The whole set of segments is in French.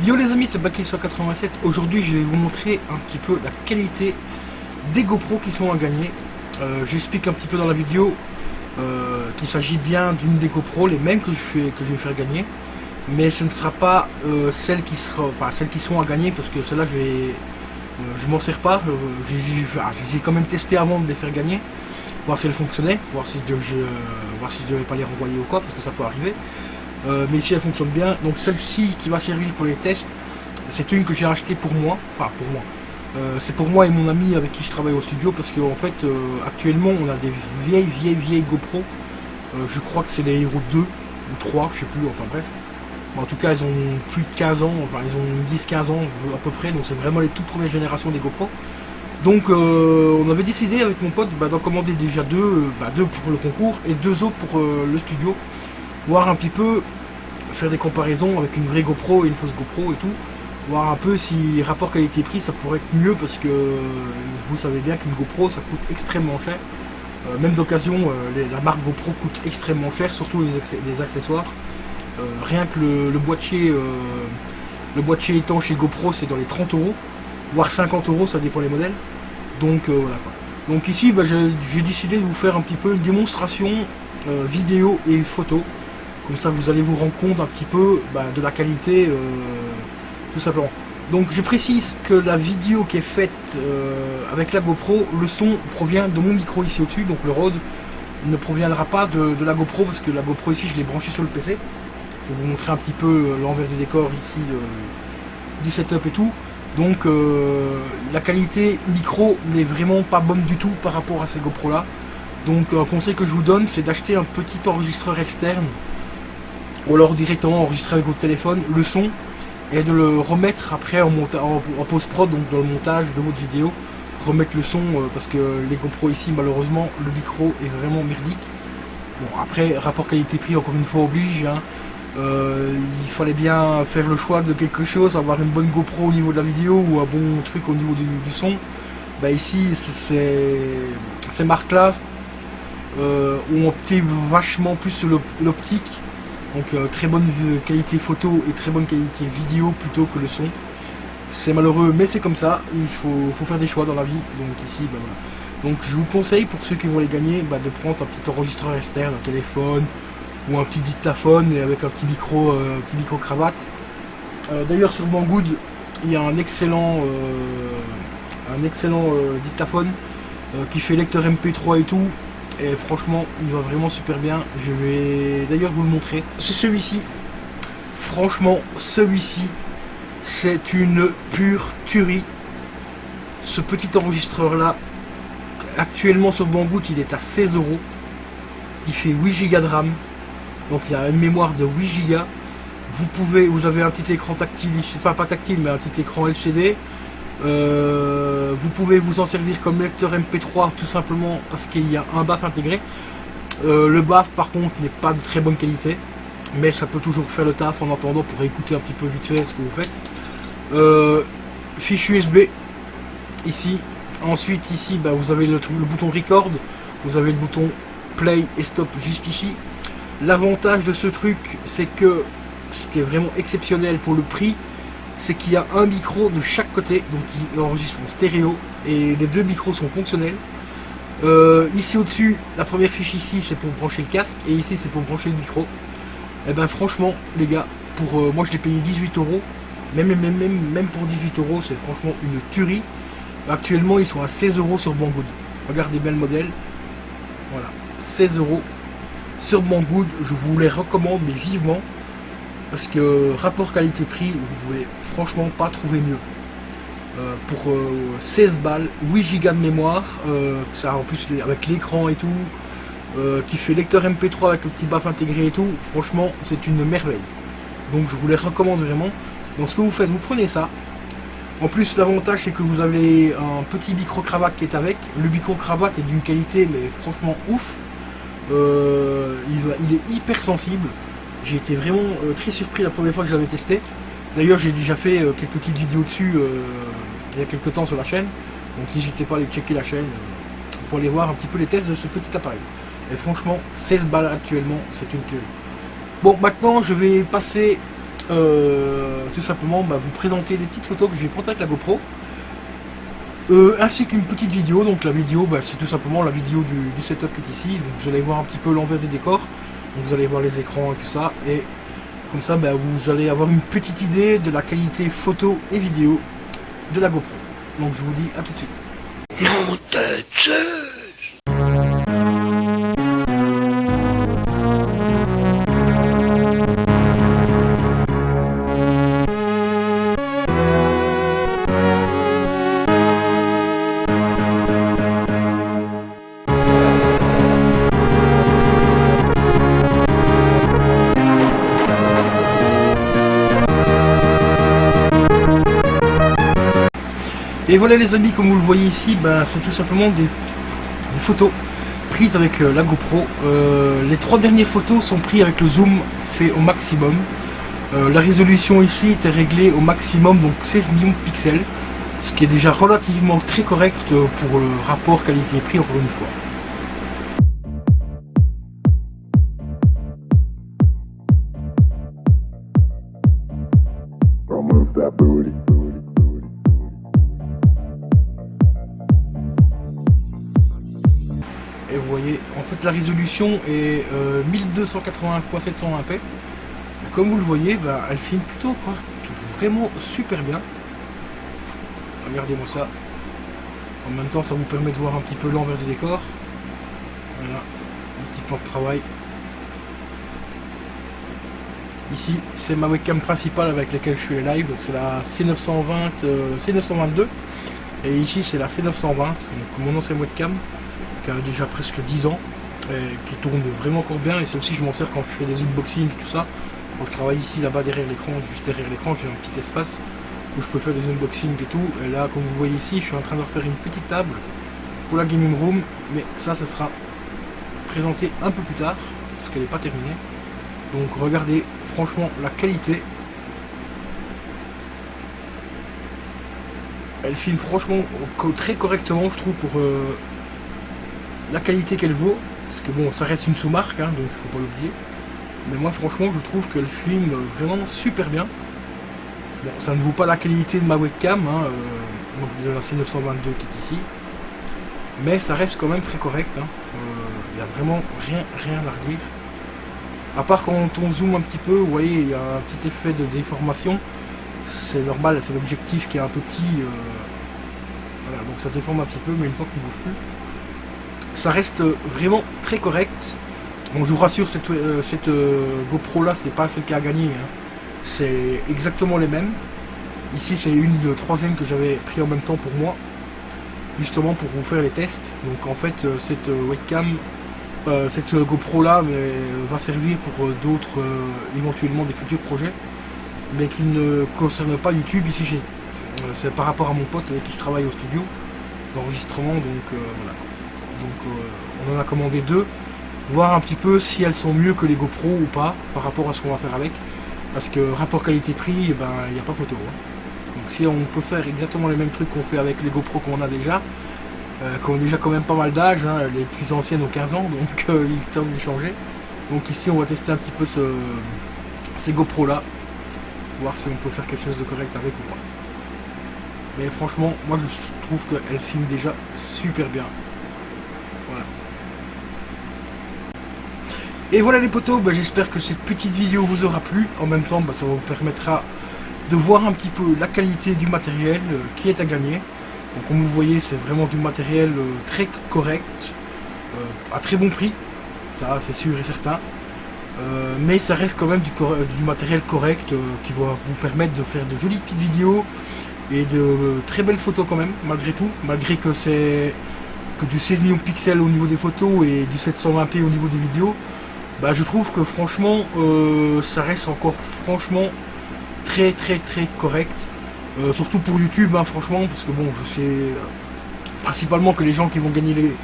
Yo les amis, c'est Bakil187. Aujourd'hui, je vais vous montrer un petit peu la qualité des GoPro qui sont à gagner. J'explique un petit peu dans la vidéo qu'il s'agit bien d'une des GoPro, les mêmes que je vais faire gagner. Mais ce ne sera pas celles qui sont à gagner parce que celles-là, je m'en sers pas. Je les ai quand même testé avant de les faire gagner, voir si elles fonctionnaient, voir si je devais pas les renvoyer ou quoi, parce que ça peut arriver. Mais si elle fonctionne bien, donc celle-ci qui va servir pour les tests, c'est une que j'ai achetée pour moi, enfin pour moi. C'est pour moi et mon ami avec qui je travaille au studio parce qu'en fait actuellement on a des vieilles GoPro. Je crois que c'est les Hero 2 ou 3, je sais plus, enfin bref. Mais en tout cas elles ont plus de 15 ans, enfin ils ont 10-15 ans à peu près, donc c'est vraiment les toutes premières générations des GoPro. Donc on avait décidé avec mon pote d'en commander déjà deux pour le concours et deux autres pour le studio. Voir un petit peu, faire des comparaisons avec une vraie GoPro et une fausse GoPro et tout, voir un peu si rapport qualité-prix ça pourrait être mieux parce que vous savez bien qu'une GoPro ça coûte extrêmement cher. Même d'occasion, la marque GoPro coûte extrêmement cher, surtout les accessoires. Rien que le boîtier étanche chez GoPro c'est dans les 30 euros, voire 50 euros, ça dépend les modèles. Donc voilà quoi. Donc ici j'ai décidé de vous faire un petit peu une démonstration vidéo et photo. Comme ça, vous allez vous rendre compte un petit peu de la qualité, tout simplement. Donc, je précise que la vidéo qui est faite avec la GoPro, le son provient de mon micro ici au-dessus, donc le Rode ne proviendra pas de la GoPro, parce que la GoPro ici, je l'ai branchée sur le PC. Pour vous montrer un petit peu l'envers du décor ici, du setup et tout. Donc, la qualité micro n'est vraiment pas bonne du tout par rapport à ces GoPro-là. Donc, un conseil que je vous donne, c'est d'acheter un petit enregistreur externe ou alors directement enregistrer avec votre téléphone le son et de le remettre après en post-prod, donc dans le montage de votre vidéo, remettre le son parce que les GoPro ici malheureusement le micro est vraiment merdique. Bon après rapport qualité-prix encore une fois oblige, hein. Il fallait bien faire le choix de quelque chose, avoir une bonne GoPro au niveau de la vidéo ou un bon truc au niveau du son. Ici ces marques là ont opté vachement plus sur l'optique. Donc très bonne qualité photo et très bonne qualité vidéo plutôt que le son. C'est malheureux mais c'est comme ça, il faut faire des choix dans la vie. Donc ici voilà. Donc je vous conseille pour ceux qui vont les gagner de prendre un petit enregistreur externe, un téléphone ou un petit dictaphone et avec un petit micro cravate. D'ailleurs sur Banggood il y a un excellent dictaphone qui fait lecteur MP3 et tout. Et franchement il va vraiment super bien. Je vais d'ailleurs vous le montrer. C'est celui-ci. Franchement celui-ci c'est une pure tuerie. Ce petit enregistreur là actuellement sur Banggood il est à 16 euros. Il fait 8 Go de RAM. Donc il a une mémoire de 8 Go. Vous avez un petit écran tactile ici, enfin pas tactile mais un petit écran LCD. Vous pouvez vous en servir comme lecteur MP3 tout simplement parce qu'il y a un BAF intégré. Le BAF par contre n'est pas de très bonne qualité, mais ça peut toujours faire le taf en attendant pour écouter un petit peu vite fait ce que vous faites. Fiche USB ici. Ensuite ici vous avez le bouton record, vous avez le bouton play et stop juste ici. L'avantage de ce truc c'est que ce qui est vraiment exceptionnel pour le prix, c'est qu'il y a un micro de chaque côté, donc il enregistre en stéréo et les deux micros sont fonctionnels. Ici au-dessus, la première fiche ici c'est pour brancher le casque et ici c'est pour brancher le micro. Et franchement les gars, moi je l'ai payé 18 euros, même pour 18 euros c'est franchement une tuerie. Actuellement ils sont à 16 euros sur Banggood. Regardez bien le modèle, voilà, 16 euros sur Banggood, je vous les recommande mais vivement. Parce que rapport qualité-prix, vous pouvez franchement pas trouver mieux. Pour 16 balles, 8 Go de mémoire, ça en plus avec l'écran et tout, qui fait lecteur MP3 avec le petit BAF intégré et tout, franchement c'est une merveille. Donc je vous les recommande vraiment. Donc ce que vous faites, vous prenez ça. En plus l'avantage c'est que vous avez un petit micro-cravate qui est avec. Le micro-cravate est d'une qualité mais franchement ouf. Il est hyper sensible. J'ai été vraiment très surpris la première fois que je l'avais testé. D'ailleurs j'ai déjà fait quelques petites vidéos dessus il y a quelques temps sur la chaîne. Donc n'hésitez pas à aller checker la chaîne pour aller voir un petit peu les tests de ce petit appareil. Et franchement 16 balles actuellement c'est une tuerie. Bon maintenant je vais passer tout simplement vous présenter les petites photos que j'ai prises avec la GoPro. Ainsi qu'une petite vidéo. Donc la vidéo c'est tout simplement la vidéo du setup qui est ici. Donc vous allez voir un petit peu l'envers du décor. Donc vous allez voir les écrans et tout ça. Et comme ça vous allez avoir une petite idée de la qualité photo et vidéo de la GoPro. Donc je vous dis à tout de suite. Non, et voilà les amis, comme vous le voyez ici, c'est tout simplement des photos prises avec la GoPro. Les 3 dernières photos sont prises avec le zoom fait au maximum. La résolution ici était réglée au maximum, donc 16 millions de pixels, ce qui est déjà relativement très correct pour le rapport qualité-prix encore une fois. Et vous voyez, en fait la résolution est 1280 x 720p. Comme vous le voyez, elle filme plutôt vraiment super bien. Regardez-moi ça. En même temps, ça vous permet de voir un petit peu l'envers du décor. Voilà, un petit plan de travail. Ici, c'est ma webcam principale avec laquelle je fais les lives. Donc c'est la C922. Et ici, c'est la C920, donc mon ancienne webcam, qui a déjà presque 10 ans, et qui tourne vraiment encore bien. Et celle-ci, je m'en sers quand je fais des unboxings et tout ça. Quand je travaille ici, là-bas, derrière l'écran, juste derrière l'écran, j'ai un petit espace où je peux faire des unboxings et tout. Et là, comme vous voyez ici, je suis en train de refaire une petite table pour la gaming room. Mais ça sera présenté un peu plus tard, parce qu'elle n'est pas terminée. Donc regardez, franchement, la qualité. Elle filme franchement très correctement, je trouve, pour la qualité qu'elle vaut. Parce que bon, ça reste une sous-marque, donc il ne faut pas l'oublier. Mais moi, franchement, je trouve qu'elle filme vraiment super bien. Bon, ça ne vaut pas la qualité de ma webcam, de la C922 qui est ici. Mais ça reste quand même très correct. Il n'y a vraiment rien à redire. À part quand on zoome un petit peu, vous voyez, il y a un petit effet de déformation. C'est normal, c'est l'objectif qui est un peu petit. Voilà, donc ça déforme un petit peu, mais une fois qu'on ne bouge plus, ça reste vraiment très correct. Bon, je vous rassure, cette GoPro là, c'est pas celle qui a gagné. C'est exactement les mêmes. Ici, c'est une de 3e que j'avais pris en même temps pour moi, justement pour vous faire les tests. Donc en fait, cette webcam, cette GoPro là va servir pour d'autres, éventuellement des futurs projets, mais qui ne concernent pas YouTube. Ici, c'est par rapport à mon pote avec qui je travaille au studio d'enregistrement, donc voilà. Donc on en a commandé 2, voir un petit peu si elles sont mieux que les GoPro ou pas par rapport à ce qu'on va faire avec, parce que rapport qualité-prix, il n'y a pas photo. Donc si on peut faire exactement les mêmes trucs qu'on fait avec les GoPro qu'on a déjà, qui ont déjà quand même pas mal d'âge, les plus anciennes ont 15 ans, donc il est temps de les changer. Donc ici on va tester un petit peu ces GoPro là, voir si on peut faire quelque chose de correct avec ou pas. Mais franchement, moi je trouve qu'elle filme déjà super bien. Voilà. Et voilà les potos, j'espère que cette petite vidéo vous aura plu. En même temps, ça vous permettra de voir un petit peu la qualité du matériel qui est à gagner. Donc comme vous voyez, c'est vraiment du matériel très correct, à très bon prix, ça c'est sûr et certain. Mais ça reste quand même du matériel correct qui va vous permettre de faire de jolies petites vidéos et de très belles photos quand même, malgré tout. Malgré que c'est que du 16 millions de pixels au niveau des photos et du 720p au niveau des vidéos, je trouve que franchement ça reste encore franchement très correct. Surtout pour YouTube, franchement, parce que bon, je sais principalement que les gens qui vont gagner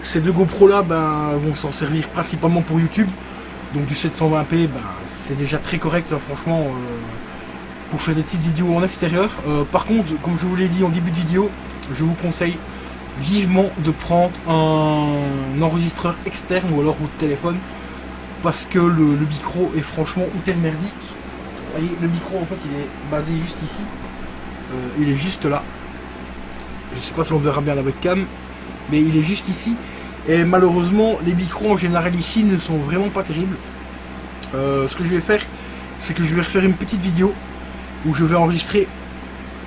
ces 2 GoPro là vont s'en servir principalement pour YouTube. Donc du 720p, c'est déjà très correct, franchement, pour faire des petites vidéos en extérieur. Par contre, comme je vous l'ai dit en début de vidéo, je vous conseille vivement de prendre un enregistreur externe ou alors votre téléphone, parce que le micro est franchement hyper merdique. voyez, le micro en fait il est basé juste ici. Il est juste là. Je sais pas si on verra bien la webcam, mais il est juste ici. Et malheureusement, les micros en général ici ne sont vraiment pas terribles. Ce que je vais faire, c'est que je vais refaire une petite vidéo où je vais enregistrer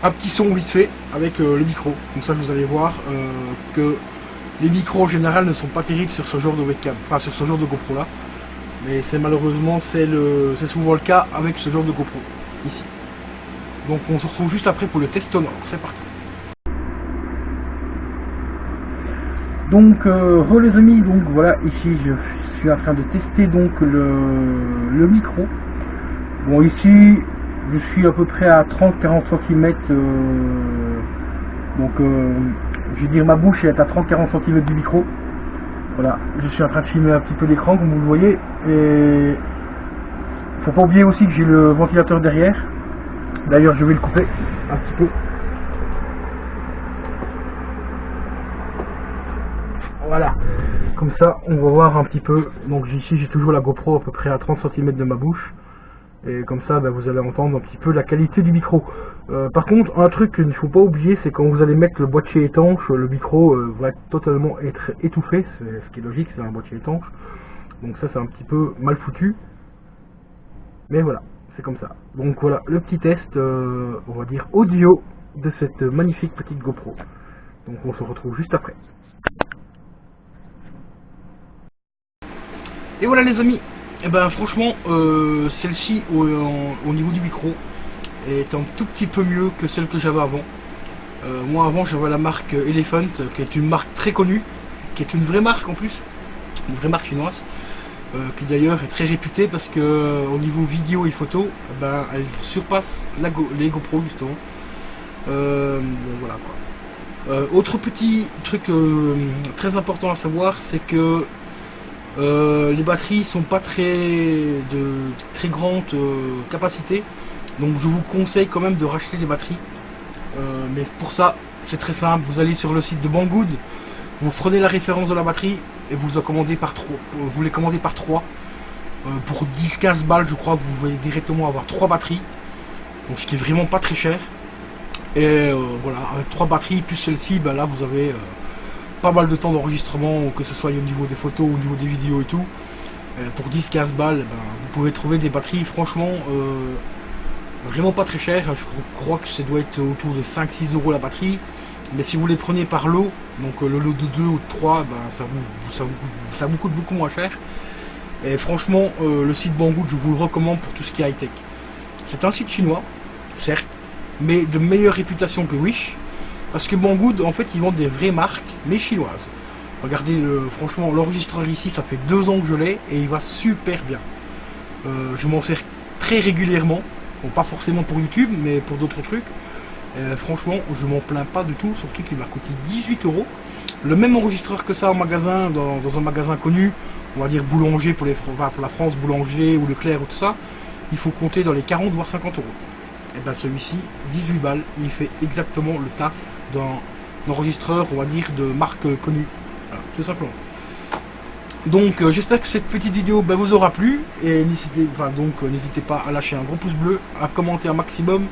un petit son vite fait avec le micro. Comme ça, vous allez voir que les micros en général ne sont pas terribles sur ce genre de webcam, enfin sur ce genre de GoPro là. Mais c'est malheureusement c'est souvent le cas avec ce genre de GoPro ici. Donc on se retrouve juste après pour le test sonore. C'est parti. Donc les amis, donc voilà, ici je suis en train de tester donc le micro. Bon, ici je suis à peu près à 30-40 cm, donc je veux dire ma bouche est à 30-40 cm du micro. Voilà, je suis en train de filmer un petit peu l'écran comme vous le voyez, et faut pas oublier aussi que j'ai le ventilateur derrière. D'ailleurs je vais le couper un petit peu. Voilà, comme ça on va voir un petit peu. Donc ici j'ai toujours la GoPro à peu près à 30 cm de ma bouche. Et comme ça vous allez entendre un petit peu la qualité du micro. Par contre, un truc qu'il ne faut pas oublier, c'est quand vous allez mettre le boîtier étanche, le micro va totalement être étouffé. Ce qui est logique, c'est un boîtier étanche. Donc ça c'est un petit peu mal foutu. Mais voilà, c'est comme ça. Donc voilà le petit test, on va dire audio de cette magnifique petite GoPro. Donc on se retrouve juste après. Et voilà les amis, et ben franchement celle-ci au niveau du micro est un tout petit peu mieux que celle que j'avais avant. Moi avant j'avais la marque Elephant, qui est une marque très connue, qui est une vraie marque en plus, une vraie marque chinoise, qui d'ailleurs est très réputée parce que au niveau vidéo et photo, elle surpasse les GoPro justement. Bon, voilà quoi. Autre petit truc très important à savoir, c'est que les batteries sont pas de très grande capacité, donc je vous conseille quand même de racheter des batteries. Mais pour ça c'est très simple, vous allez sur le site de Banggood, vous prenez la référence de la batterie et vous la commandez par 3, vous les commandez par 3 pour 10-15 balles je crois. Vous pouvez directement avoir 3 batteries, donc ce qui est vraiment pas très cher. Et voilà, avec 3 batteries plus celle-ci, là vous avez pas mal de temps d'enregistrement, que ce soit au niveau des photos, au niveau des vidéos et tout. Pour 10-15 balles, vous pouvez trouver des batteries franchement vraiment pas très chères. Je crois que ça doit être autour de 5-6 € la batterie. Mais si vous les prenez par lot, donc le lot de 2 ou de 3, ça vous coûte beaucoup moins cher. Et franchement, le site Banggood, je vous le recommande pour tout ce qui est high-tech. C'est un site chinois, certes, mais de meilleure réputation que Wish. Parce que Banggood, en fait, ils vendent des vraies marques, mais chinoises. Regardez, franchement, l'enregistreur ici, ça fait 2 ans que je l'ai, et il va super bien. Je m'en sers très régulièrement. Bon, pas forcément pour YouTube, mais pour d'autres trucs. Franchement, je m'en plains pas du tout, surtout qu'il m'a coûté 18 €. Le même enregistreur que ça en magasin, dans un magasin connu, on va dire boulanger pour la France, boulanger ou Leclerc ou tout ça, il faut compter dans les 40 voire 50 €. Et celui-ci, 18 balles, il fait exactement le taf d'un enregistreur, on va dire, de marque connue. Voilà, tout simplement. Donc j'espère que cette petite vidéo vous aura plu. Et n'hésitez pas à lâcher un gros pouce bleu, à commenter un maximum.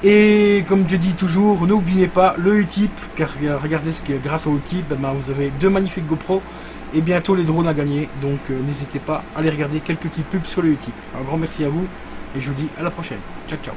Et comme je dis toujours, n'oubliez pas le Utip, car regardez ce que grâce au Utip, vous avez 2 magnifiques GoPro et bientôt les drones à gagner. Donc n'hésitez pas à aller regarder quelques petites pubs sur le Utip. Un grand merci à vous et je vous dis à la prochaine. Ciao ciao.